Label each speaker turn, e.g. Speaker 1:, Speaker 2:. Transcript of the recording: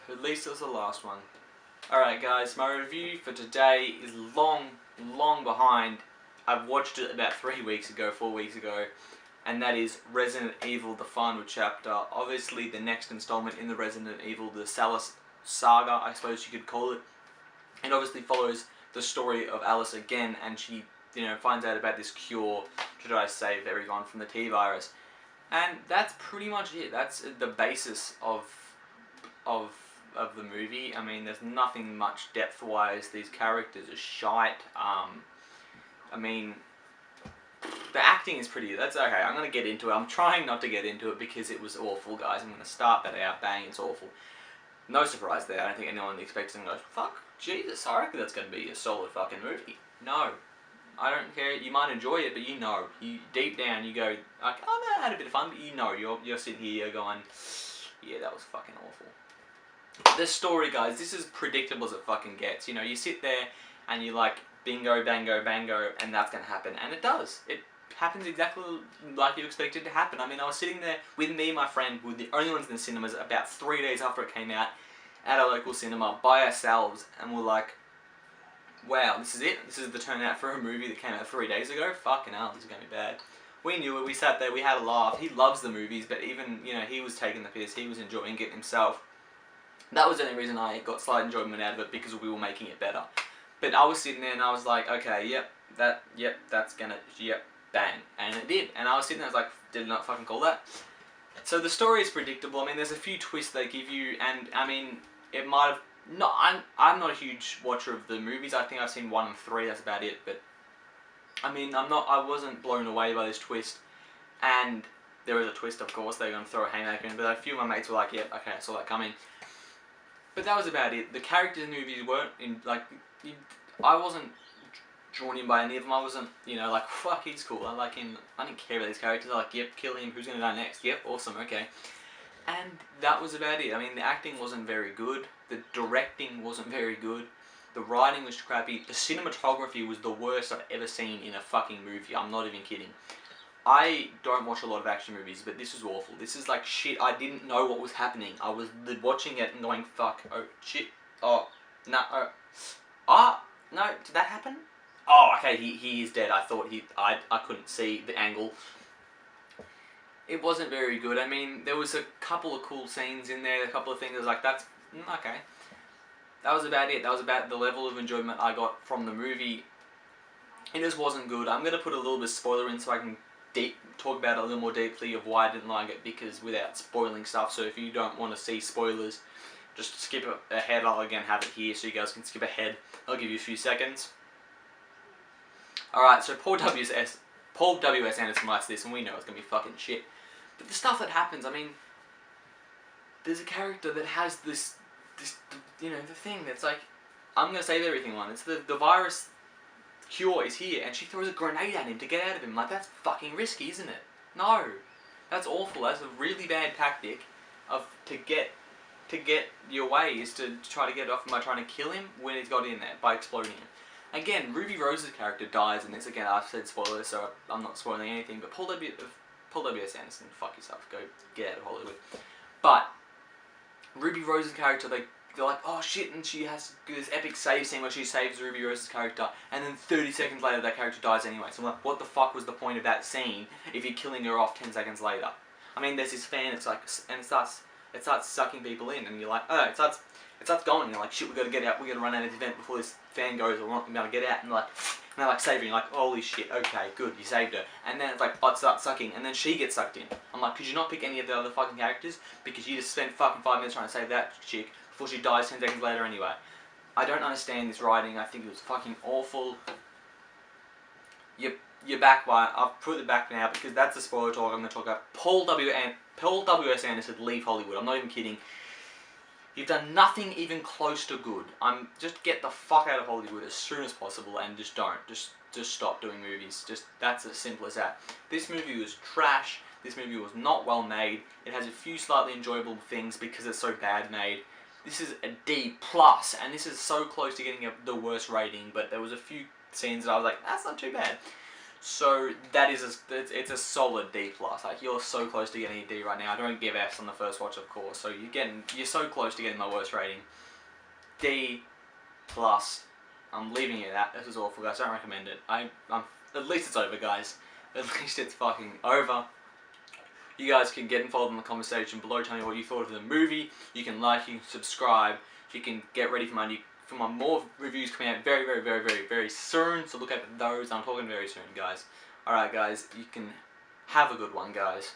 Speaker 1: At least it was the last one. Alright guys, my review for today is long behind. I've watched it about 4 weeks ago, and that is Resident Evil The Final Chapter. Obviously the next installment in the Resident Evil, the Alice saga, I suppose you could call it. It obviously follows the story of Alice again, and she, finds out about this cure to try to save everyone from the T-virus. And that's pretty much it. That's the basis of the movie. I mean, there's nothing much depth-wise. These characters are shite. I mean, the acting is pretty... That's okay. I'm going to get into it. I'm trying not to get into it because it was awful, guys. I'm going to start that out. Bang, it's awful. No surprise there. I don't think anyone expects them to go, fuck, Jesus, I reckon that's going to be a solid fucking movie. No. I don't care. You might enjoy it, but you deep down, you go, like, oh, man, I had a bit of fun, but you're sitting here going, yeah, that was fucking awful. The story, guys, this is predictable as it fucking gets. You sit there and you like, bingo, bango, bango, and that's going to happen. And it does. It happens exactly like you expected to happen. I mean, I was sitting there with me and my friend, we were the only ones in the cinemas about 3 days after it came out, at a local cinema, by ourselves, and we're like, wow, this is it? This is the turnout for a movie that came out 3 days ago? Fucking hell, this is going to be bad. We knew it, we sat there, we had a laugh. He loves the movies, but even, he was taking the piss, he was enjoying it himself. That was the only reason I got slight enjoyment out of it, because we were making it better. But I was sitting there and I was like, okay, that's gonna, bang. And it did. And I was sitting there, I was like, did not fucking call that. So the story is predictable. I mean, there's a few twists they give you, and I mean, it might have... No, I'm not a huge watcher of the movies. I think I've seen 1 and 3, that's about it. But, I mean, I wasn't blown away by this twist. And there was a twist, of course. They're going to throw a haymaker in. But a few of my mates were like, yeah, okay, I saw that coming. But that was about it. The characters in the movies weren't, I wasn't drawn in by any of them. I wasn't, like, fuck, he's cool. I like him. I didn't care about these characters. I like, yep, kill him. Who's going to die next? Yep, awesome, okay. And that was about it. I mean, the acting wasn't very good. The directing wasn't very good. The writing was crappy. The cinematography was the worst I've ever seen in a fucking movie. I'm not even kidding. I don't watch a lot of action movies, but this was awful. This is like shit. I didn't know what was happening. I was watching it and going, fuck, oh, shit, oh, no, no, did that happen? Oh, okay, he is dead. I thought I couldn't see the angle. It wasn't very good. I mean, there was a couple of cool scenes in there, a couple of things I was like, that's, okay. That was about it. That was about the level of enjoyment I got from the movie. It just wasn't good. I'm going to put a little bit of spoiler in so I can talk about it a little more deeply of why I didn't like it, because without spoiling stuff. So if you don't want to see spoilers, just skip ahead. I'll again have it here so you guys can skip ahead. I'll give you a few seconds. Alright, so Paul W.S. Anderson writes this, and we know it's going to be fucking shit. But the stuff that happens, I mean, there's a character that has this the thing that's like, I'm going to save everything on. It's the virus cure is here, and she throws a grenade at him to get out of him. Like, that's fucking risky, isn't it? No. That's awful. That's a really bad tactic to get your way, is to try to get off him by trying to kill him when he's got in there, by exploding him. Again, Ruby Rose's character dies in this. Again, I've said spoilers, so I'm not spoiling anything, but Paul W.S. Anderson, fuck yourself, go get out of Hollywood. But Ruby Rose's character, they're like, oh shit, and she has this epic save scene where she saves Ruby Rose's character, and then 30 seconds later that character dies anyway. So I'm like, what the fuck was the point of that scene if you're killing her off 10 seconds later? I mean, there's this fan, it's like, and it starts sucking people in, and you're like, oh, it starts going, and you're like, shit, we gotta get out, we gotta run out of the event before this fan goes, or we're not gonna get out, and they're like saving, you're like, holy shit, okay, good, you saved her. And then it's like, oh, it starts sucking, and then she gets sucked in. I'm like, could you not pick any of the other fucking characters? Because you just spent fucking 5 minutes trying to save that chick before she dies 10 seconds later anyway. I don't understand this writing. I think it was fucking awful. You're back by, I've put it back now because that's the spoiler talk I'm going to talk about. Paul W.S. Anderson, leave Hollywood. I'm not even kidding. You've done nothing even close to good. Just get the fuck out of Hollywood as soon as possible, and just don't. Just stop doing movies. That's as simple as that. This movie was trash. This movie was not well made. It has a few slightly enjoyable things because it's so bad made. This is a D+, and this is so close to getting the worst rating, but there was a few scenes that I was like, that's not too bad. So that is it's a solid D+. Like, you're so close to getting a D right now. I don't give Fs on the first watch, of course. So you're so close to getting my worst rating. D+. I'm leaving it at that. This is awful, guys. I don't recommend it. At least it's over, guys. At least it's fucking over. You guys can get involved in the conversation below, tell me what you thought of the movie. You can like, you can subscribe. You can get ready for my more reviews coming out very, very, very, very, very soon. So look out for those. I'm talking very soon, guys. Alright, guys. You can have a good one, guys.